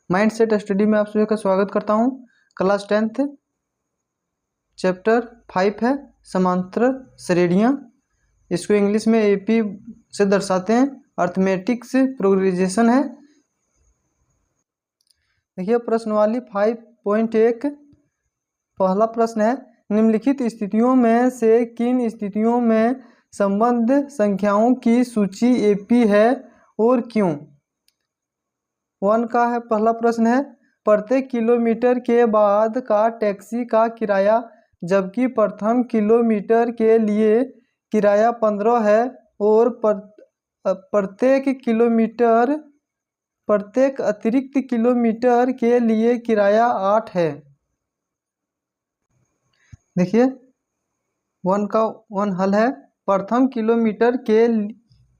Mind set study में आप सभी का स्वागत करता हूं। क्लास 10th चैप्टर 5 है समांतर श्रेणियां। इसको इंग्लिश में एपी से दर्शाते हैं। अर्थमेटिक्स प्रोग्रेशन है। देखिए प्रश्नवाली 5.1 पहला प्रश्न है, निम्नलिखित स्थितियों में से किन स्थितियों में संबद्ध संख्याओं की सूची एपी है और क्यों। 1 का है पहला प्रश्न है, प्रत्येक किलोमीटर के बाद का टैक्सी का किराया जबकि प्रथम किलोमीटर के लिए किराया 15 है और प्रत्येक अतिरिक्त किलोमीटर के लिए किराया 8 है। देखिए 1 का 1 हल है, प्रथम किलोमीटर के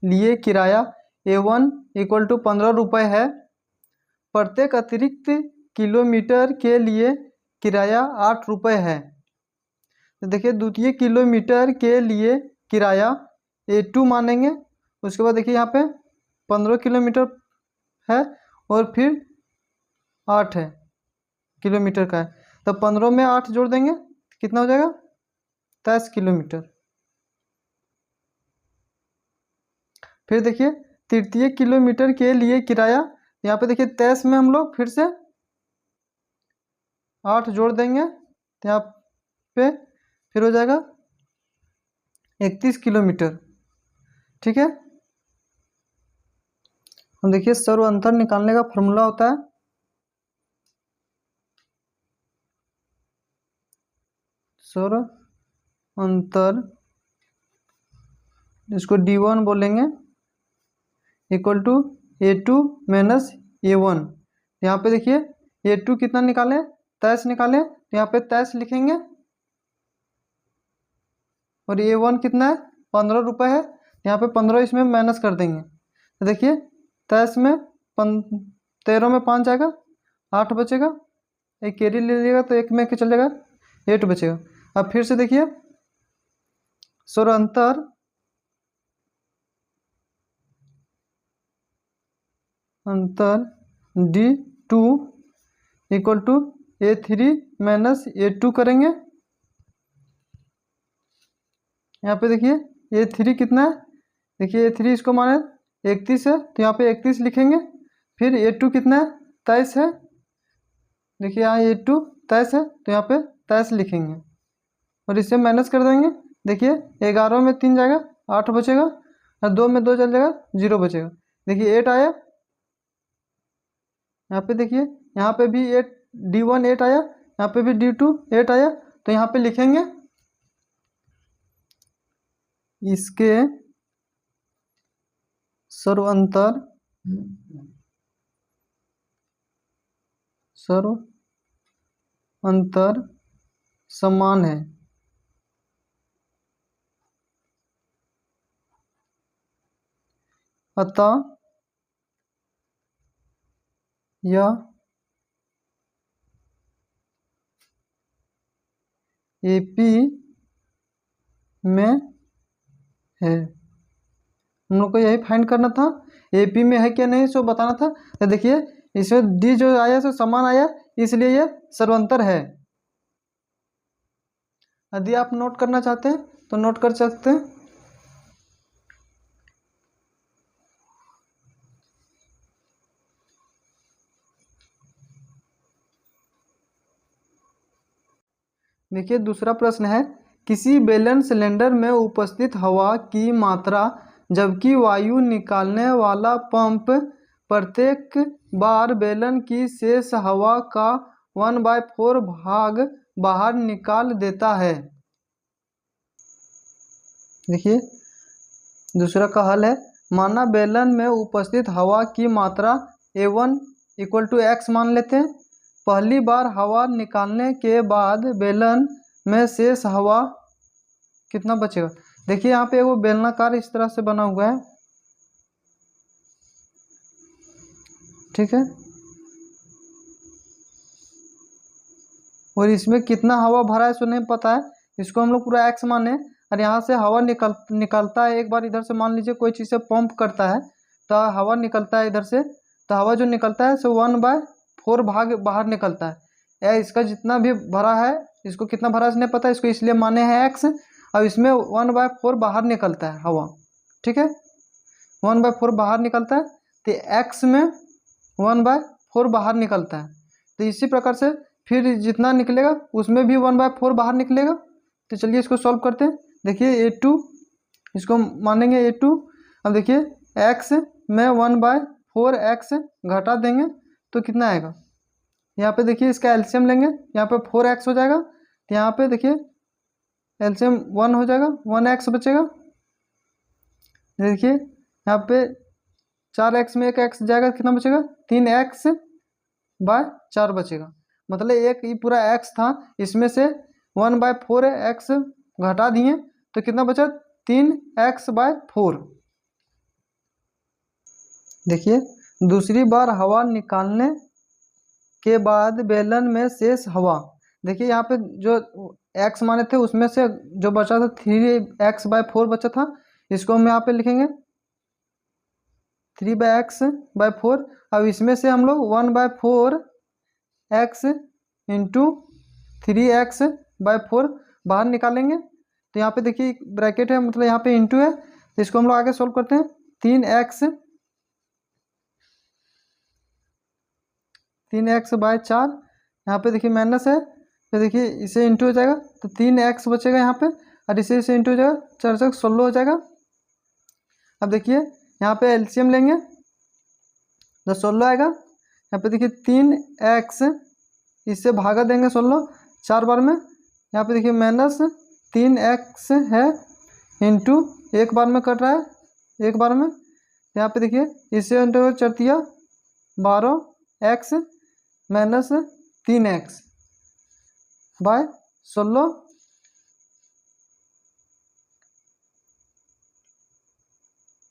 लिए किराया A1 = 15 रुपये है। प्रत्येक अतिरिक्त किलोमीटर के लिए किराया 8 रुपये है। तो देखिए द्वितीय किलोमीटर के लिए किराया A2 मानेंगे। उसके बाद देखिए यहाँ पे 15 किलोमीटर है और फिर 8 है किलोमीटर का है, तो 15 में 8 जोड़ देंगे कितना हो जाएगा 23 किलोमीटर। फिर देखिए तृतीय किलोमीटर के लिए किराया, यहाँ पे देखिए 23 में हम लोग फिर से 8 जोड़ देंगे तो यहाँ पे फिर हो जाएगा 31 किलोमीटर। ठीक है, हम देखिए सर्व अंतर निकालने का फॉर्मूला होता है सर्व अंतर, इसको D1 बोलेंगे, equal to A2 minus A1। यहाँ पे देखिए A2 कितना निकालें 23 निकालें तो यहाँ पे 23 लिखेंगे और A1 कितना है 15 रुपये है, यहाँ पे 15 इसमें माइनस कर देंगे तो देखिए 23 में 13 में 5 जाएगा 8 बचेगा, एक कैरी ले लीजिएगा तो एक में चल जाएगा 8 बचेगा। अब फिर से देखिए सर्व अंतर D2 equal to A3 minus A2 करेंगे। यहाँ पे देखिए A3 कितना है, देखिए A3 इसको माने 31 है तो यहाँ पे 31 लिखेंगे। फिर A2 कितना है 23 है, देखिए यहाँ A2 23 है तो यहाँ पे 23 लिखेंगे और इससे माइनस कर देंगे। देखिए 11 में 3 जाएगा 8 बचेगा और 2 में 2 चल जाएगा 0 बचेगा। देखिए 8 आया, यहाँ पे देखिए यहाँ पे भी 8 D1 8 आया, यहाँ पे भी D2 8 आया तो यहाँ पे लिखेंगे इसके सर्व अंतर समान है। अतः यह एपी में है। हम लोग को यही फाइंड करना था, एपी में है क्या नहीं सो बताना था। तो देखिए इसमें डी जो आया सो समान आया, इसलिए ये सर्वांतर है। यदि आप नोट करना चाहते हैं तो नोट कर सकते हैं। देखिए दूसरा प्रश्न है, किसी बेलन सिलेंडर में उपस्थित हवा की मात्रा जबकि वायु निकालने वाला पंप प्रत्येक बार बेलन की शेष हवा का 1/4 भाग बाहर निकाल देता है। देखिए दूसरा का हल है, माना बेलन में उपस्थित हवा की मात्रा A1 = X मान लेते हैं। पहली बार हवा निकालने के बाद बेलन में शेष हवा कितना बचेगा। देखिए यहाँ पे वो बेलनाकार इस तरह से बना हुआ है, ठीक है, और इसमें कितना हवा भरा है सो नहीं पता है, इसको हम लोग पूरा X माने और यहाँ से हवा निकलता है। एक बार इधर से मान लीजिए कोई चीज़ से पंप करता है तो हवा निकलता है इधर से, तो हवा जो निकलता है सो 1/4 4 भाग बाहर निकलता है। इसका जितना भी भरा है, इसको कितना भरा इसने पता है, इसको इसलिए माने हैं x, और इसमें 1/4 बाहर निकलता है हवा। ठीक है, 1/4 बाहर निकलता है, तो x में 1/4 बाहर निकलता है। तो इसी प्रकार से फिर जितना निकलेगा उसमें भी 1/4 बाहर निकलेगा। तो चलिए इसको सॉल्व करते हैं। देखिए A2, इसको मानेंगे A2। अब देखिए x में 1/4 x घटा देंगे तो कितना आएगा, यहाँ पे देखिए इसका एलसीएम लेंगे, यहाँ पे 4x हो जाएगा, तो यहाँ पे देखिए एलसीएम 1 हो जाएगा, 1x बचेगा। देखिए यहाँ पे 4x में एक x जाएगा, कितना बचेगा, 3x/4 बचेगा। मतलब एक ये पूरा x था, इसमें से 1/4 x घटा दिए तो कितना बचा, 3x/4। देखिए दूसरी बार हवा निकालने के बाद बेलन में शेष हवा, देखिए यहाँ पे जो x माने थे उसमें से जो बचा था 3x/4 बचा था, इसको हम यहाँ पे लिखेंगे 3/x/4। अब इसमें से हम लोग 1/4 x इंटू 3x/4 बाहर निकालेंगे। तो यहाँ पे देखिए ब्रैकेट है, मतलब यहाँ पे इंटू है, तो इसको हम लोग आगे सोल्व करते हैं। 3x/4, यहाँ पे देखिए माइनस है, तो देखिए इसे इंटू हो जाएगा, तो 3x बचेगा यहाँ पे, और इसे इंटू हो जाएगा, 4×16 हो जाएगा। अब देखिए यहाँ पे एलसीएम लेंगे तो 16 आएगा। यहाँ पे देखिए 3x, इससे भागा देंगे 16 4 बार में, यहाँ पे देखिए माइनस 3x है, इंटू एक बार में कट रहा है, एक बार में, यहाँ पे देखिए इससे इंटू 4×3 12x माइनस 3x/16।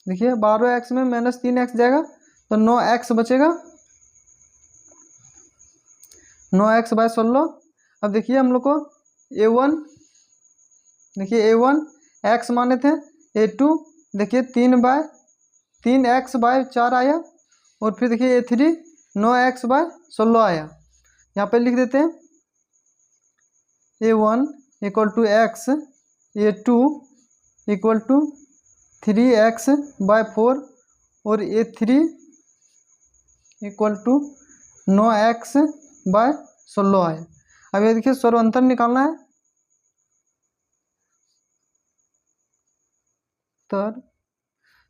देखिए 12x में माइनस 3x जाएगा तो 9x बचेगा, 9x/16। अब देखिए हम लोग को A1, देखिए A1 x माने थे, A2 देखिए 3x/4 आया, और फिर देखिए A3 9x/16 आया। यहाँ पे लिख देते हैं A1 = x, A2 = 3x/4 और A3 = 9x/16 आया। अब ये देखिए स्वरंतर निकालना है, तो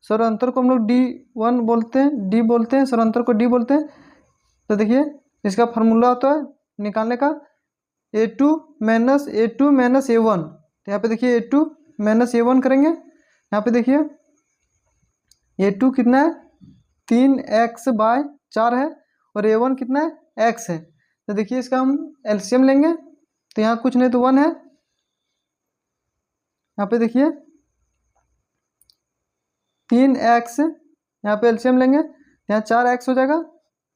स्वरंतर को हम लोग D1 बोलते हैं, D बोलते हैं, स्वरंतर को D बोलते हैं। तो देखिए इसका फार्मूला होता है निकालने का A2 माइनस A1। तो यहाँ पे देखिए A2 माइनस A1 करेंगे, यहाँ पे देखिए A2 कितना है, 3x/4 है, और A1 कितना है, x है। तो देखिए इसका हम एलसीएम लेंगे, तो यहाँ कुछ नहीं तो 1 है, यहाँ पे देखिए 3x, यहाँ पे एलसीएम लेंगे, यहाँ 4x हो जाएगा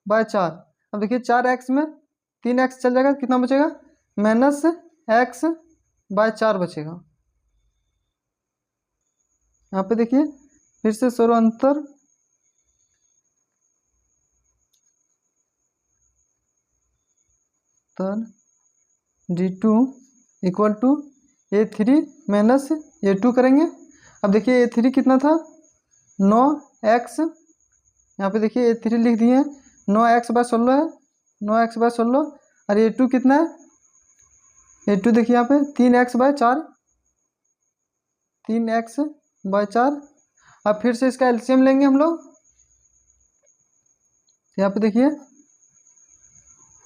/4। अब देखिए 4x में 3x चल जाएगा, कितना बचेगा, माइनस x/4 बचेगा। यहाँ पे देखिए फिर से स्वरंतर, तो D2 = A3 माइनस A2 करेंगे। अब देखिए A3 कितना था, 9x, यहाँ पे देखिए A3 लिख दिए, 9x/16 है, 9x/16, और A2 कितना है, A2 देखिए यहाँ पे 3x/4, 3x/4। अब फिर से इसका एलसीएम लेंगे हम लोग, यहाँ पे देखिए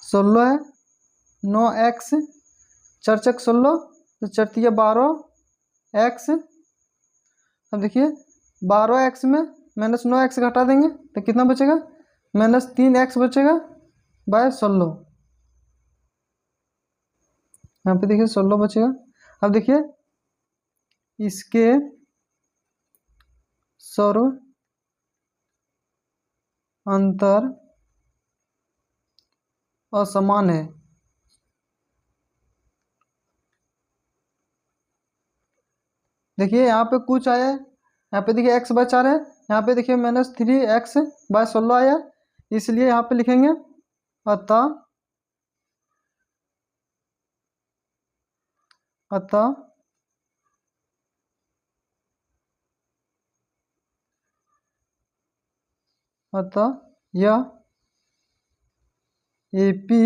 16 है, 9x, 4×16, तो 4×3 12x। अब देखिए 12x में माइनस 9x घटा देंगे तो कितना बचेगा, माइनस 3x बचेगा /16। यहाँ पे देखिए 16 बचेगा। अब देखिए इसके स्वरंतर असमान है। देखिए यहाँ पे कुछ आया है, यहाँ पे देखिए x/4 है, यहाँ पे देखिए -3x/16 आया, इसलिए यहाँ पे लिखेंगे अतः अतः अतः यह एपी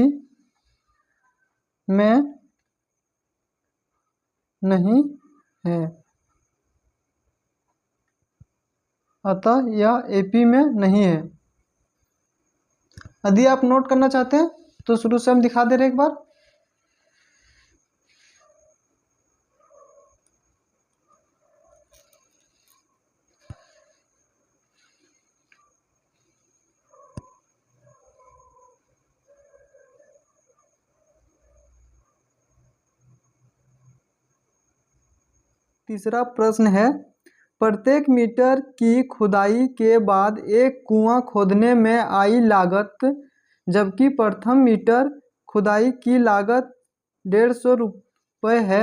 में नहीं है। अतः यह एपी में नहीं है। यदि आप नोट करना चाहते हैं तो शुरू से हम दिखा दे रहे हैं एक बार। तीसरा प्रश्न है, प्रत्येक मीटर की खुदाई के बाद एक कुआं खोदने में आई लागत, जबकि प्रथम मीटर खुदाई की लागत 150 रुपये है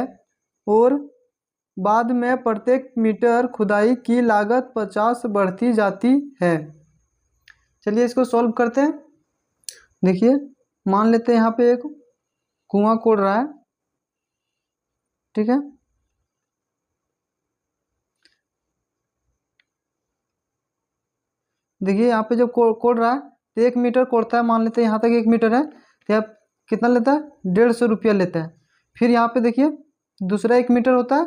और बाद में प्रत्येक मीटर खुदाई की लागत 50 बढ़ती जाती है। चलिए इसको सॉल्व करते हैं। देखिए, मान लेते हैं यहाँ पे एक कुआं खोद रहा है, ठीक है। देखिए यहाँ पे जब कोड रहा है तो 1 मीटर कोड़ता है, मान लेते हैं यहाँ तक 1 मीटर है तो यहाँ कितना लेता है, 150 रुपया लेता है। फिर यहाँ पे देखिए दूसरा 1 मीटर होता है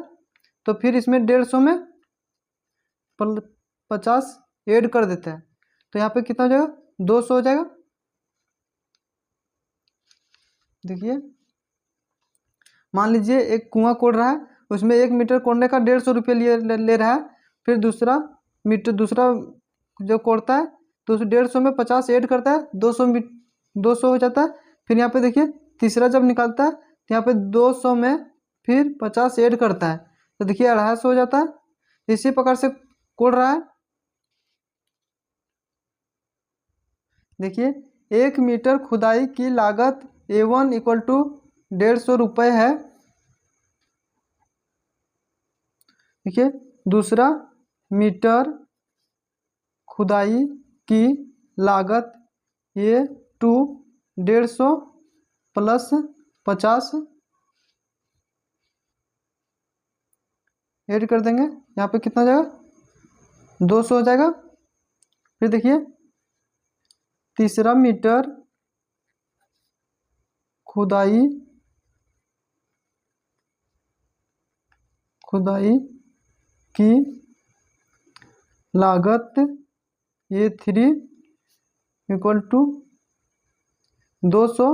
तो फिर इसमें 150 में 50 ऐड कर देता है, तो यहाँ पे कितना हो जाएगा, 200 हो जाएगा। देखिए मान लीजिए एक कुआं कोड़ रहा है, उसमें 1 मीटर कोड़ने का 150 रुपया ले रहा है। फिर दूसरा जो कोड़ता है तो उस 150 में 50 ऐड करता है, 200 हो जाता है। फिर यहाँ पे देखिए तीसरा जब निकालता है तो यहाँ पे 200 में फिर 50 ऐड करता है, तो देखिए 250 हो जाता है। इसी प्रकार से कोड़ रहा है। देखिए 1 मीटर खुदाई की लागत A1 इक्वल टू 150 रुपये है। देखिए दूसरा मीटर खुदाई की लागत A2 150 प्लस 50 ऐड कर देंगे, यहाँ पे कितना हो जाएगा, 200 हो जाएगा। फिर देखिए तीसरा मीटर खुदाई की लागत A3 इक्वल टू 200।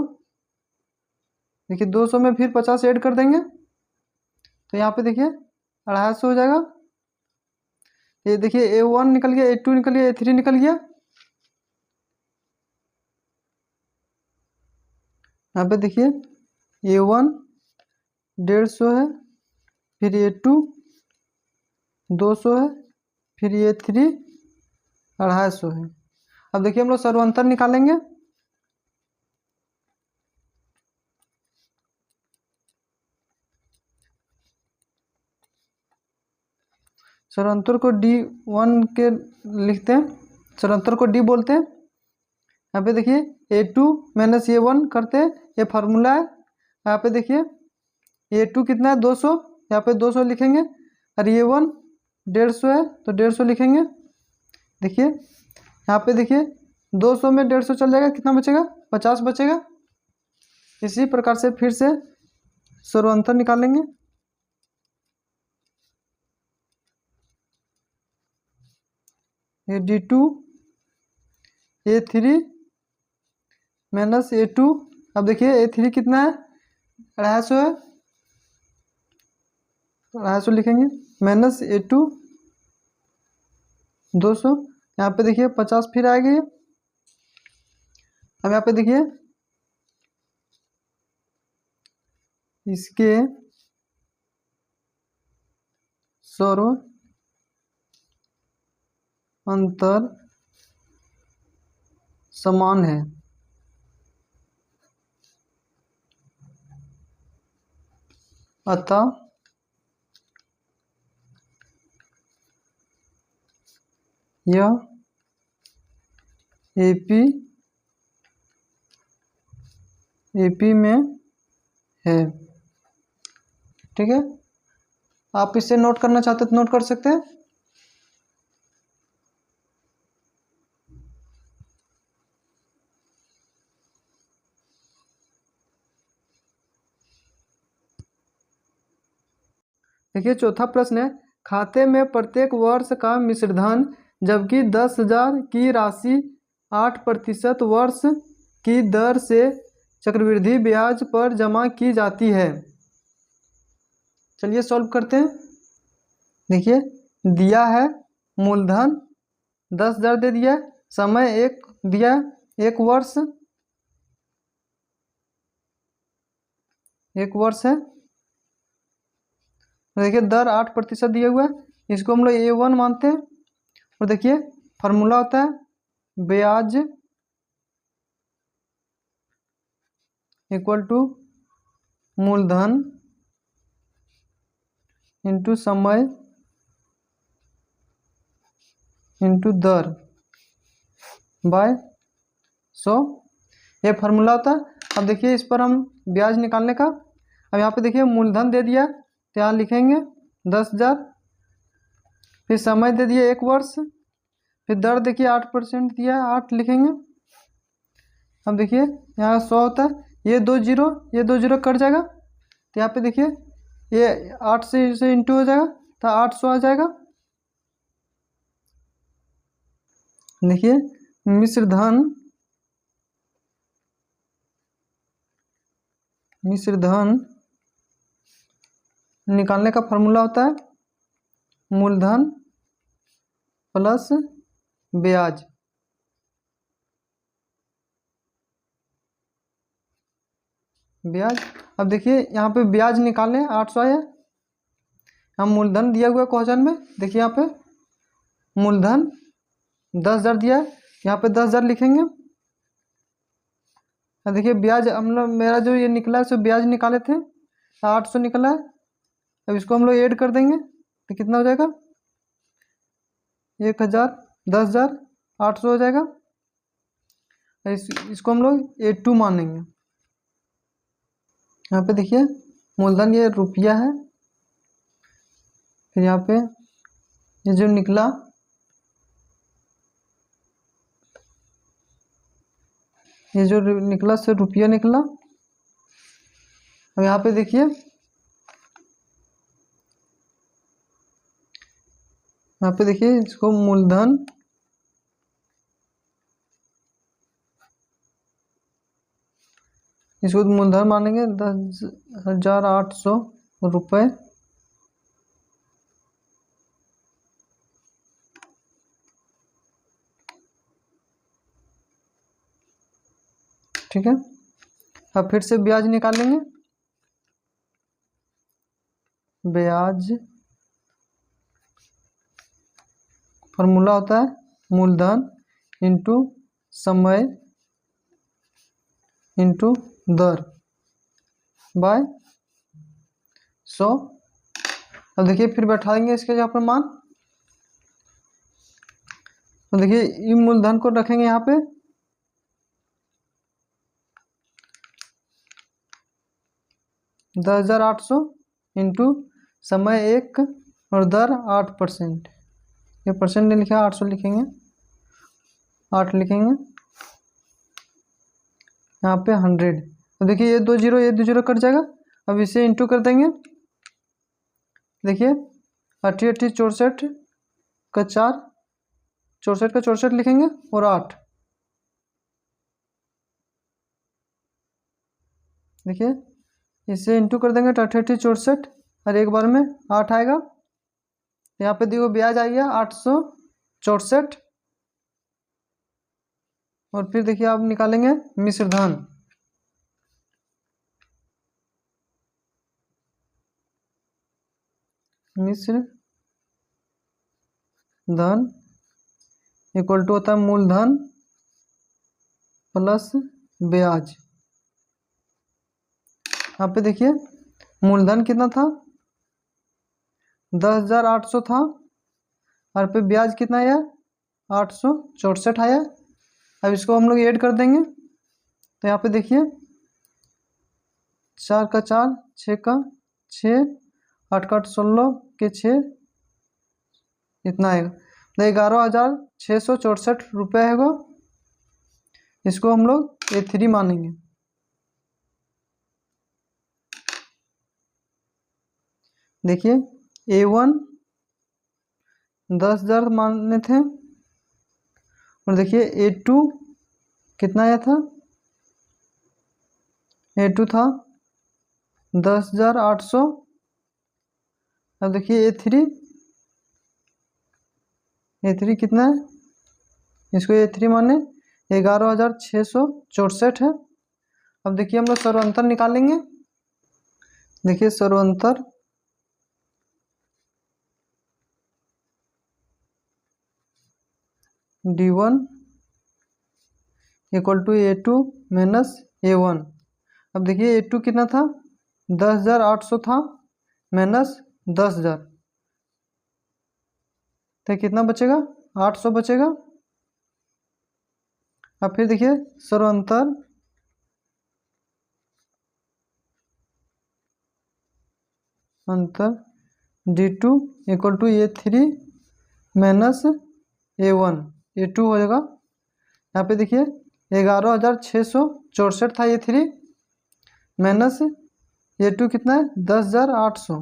देखिए 200 में फिर 50 ऐड कर देंगे, तो यहाँ पे देखिए 250 हो जाएगा। ये देखिए A1 निकल गया, A2 निकल गया, A3 निकल गया। यहाँ पे देखिए A1 150 है, फिर A2 200 है, फिर A3 250 है। अब देखिए हम लोग सर्वांतर निकालेंगे। सर्वांतर को D1 के लिखते हैं, सर्वांतर को D बोलते हैं। यहाँ पे देखिए A2 माइनस A1 करते हैं, ये फार्मूला है। यहाँ पे देखिए A2 कितना है, 200, यहाँ पे 200 लिखेंगे, और A1 150 है तो 150 लिखेंगे। देखिए यहाँ पे देखिए 200 में 150 चल जाएगा, कितना बचेगा, 50 बचेगा। इसी प्रकार से फिर से सर्वांतर निकालेंगे। ये D2 A3 माइनस A2, अब देखिए A3 कितना है, 250 है, 250 लिखेंगे, माइनस A2 200। यहाँ पे देखिए 50 फिर आ गई। अब यहाँ पे देखिए इसके सर्वांतर समान है। अतः यह AP एपी में है। ठीक है, आप इसे नोट करना चाहते तो नोट कर सकते हैं। देखिए चौथा प्रश्न है, खाते में प्रत्येक वर्ष का मिश्रधन जबकि 10,000 की राशि 8% वर्ष की दर से चक्रवृद्धि ब्याज पर जमा की जाती है। चलिए सॉल्व करते हैं। देखिए दिया है मूलधन 10,000 दे दिया, समय एक दिया, 1 वर्ष, 1 वर्ष है। देखिए दर 8% दिया हुआ है, इसको हम लोग A1 मानते हैं। और देखिए फार्मूला होता है ब्याज इक्वल टू मूलधन इंटू समय इंटू दर बाय 100, ये फार्मूला होता है। अब देखिए इस पर हम ब्याज निकालने का, अब यहाँ पे देखिए मूलधन दे दिया तो यहाँ लिखेंगे 10,000, फिर समय दे दिया 1 वर्ष, फिर दर देखिए 8% दिया है, 8 लिखेंगे। अब देखिए यहाँ 100 होता है, ये 2 जीरो कट जाएगा, तो यहाँ पे देखिए ये 8 से इसे इंटू हो जाएगा तो 800 आ जाएगा। देखिए मिश्रधन निकालने का फार्मूला होता है मूलधन प्लस ब्याज। अब देखिए यहाँ पे ब्याज निकालें 800 आया, हम मूलधन दिया हुआ है क्वेश्चन में, देखिए यहाँ पे मूलधन 10,000 दिया है, यहाँ पे 10,000 लिखेंगे। देखिए ब्याज हम लोग, मेरा जो ये निकला है सो ब्याज निकाले थे 800 निकला है। अब इसको हम लोग ऐड कर देंगे तो कितना हो जाएगा, 1,000, 10,000, 800 हो जाएगा। इसको हम लोग A2 मानेंगे। यहाँ पे देखिए मूलधन ये रुपया है, फिर यहाँ पे ये जो निकला से रुपया निकला। अब यहाँ पे देखिए इसको मूलधन मानेंगे 10,800 रुपये। ठीक है, अब फिर से ब्याज निकालेंगे, ब्याज फार्मूला होता है मूलधन इंटू समय इंटू दर बाय 100। अब देखिए फिर बैठाएंगे इसके जहाँ पर मान, तो देखिए इन मूलधन को रखेंगे यहाँ पे, दस 10,800 इंटू समय 1 और दर 8%, ये परसेंट नहीं लिखा, 800 लिखेंगे, 8 लिखेंगे, यहाँ पे 100। तो देखिए ये 2 जीरो कट जाएगा, अब इसे इंटू कर देंगे। देखिए 80 64 का 4, 64 का 64 लिखेंगे और 8। देखिए इसे इंटू कर देंगे तो 80 64 और एक बार में 8 आएगा। यहाँ पे देखो ब्याज आ गया 864। और फिर देखिए आप निकालेंगे मिश्रधन, इक्वल टू होता है मूलधन प्लस ब्याज। यहाँ पे देखिए मूलधन कितना था, 10,800 था, और पे ब्याज कितना आया, 864 आया। अब इसको हम लोग ऐड कर देंगे, तो यहाँ पे देखिए 4 का 4, 6 का 6, 8 का 8, 16 के 6, इतना आएगा। तो 11,664 रुपये है वो। इसको हम लोग A3 मानेंगे। देखिए A1 10,000 माने थे, और देखिए A2 कितना आया था, A2 था 10,800। अब देखिए A3 कितना है, इसको A3 माने 11,664 है। अब देखिए हम लोग सर्वांतर निकालेंगे। देखिए सर्वांतर D1 equal to A2 minus A1। अब देखिए A2 कितना था, 10,800 था, माइनस 10,000, तो कितना बचेगा, 800 बचेगा। अब फिर देखिए सर्वांतर D2 equal to A3 minus A1, A2 हो जाएगा। यहाँ पे देखिए 11,664 था A3, माइनस A2 कितना है, 10,800।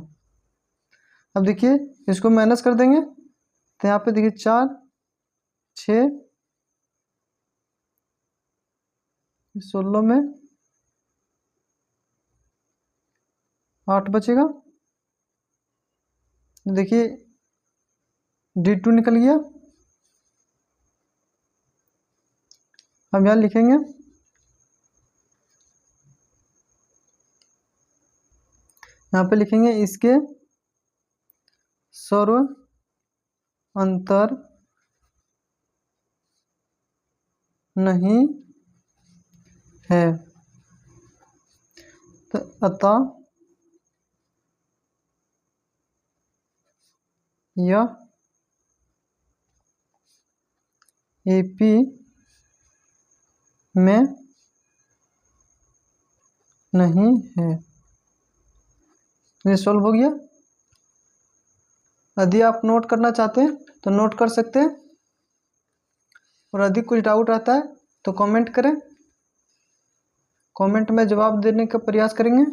अब देखिए इसको माइनस कर देंगे, तो यहाँ पे देखिए 4, 6, 16 में 8 बचेगा। देखिए D2 निकल गया। अब यहाँ लिखेंगे यहाँ पे लिखेंगे इसके सर्व अंतर नहीं है, तो अतः यह AP में नहीं है। ये सॉल्व हो गया। यदि आप नोट करना चाहते हैं तो नोट कर सकते हैं, और यदि कुछ डाउट आता है तो कमेंट करें, कमेंट में जवाब देने का प्रयास करेंगे।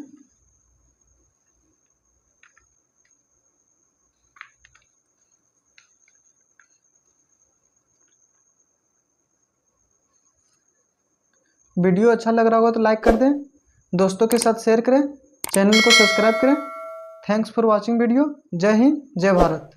वीडियो अच्छा लग रहा होगा तो लाइक कर दें, दोस्तों के साथ शेयर करें, चैनल को सब्सक्राइब करें। Thanks for watching video. जय हिंद, जय भारत।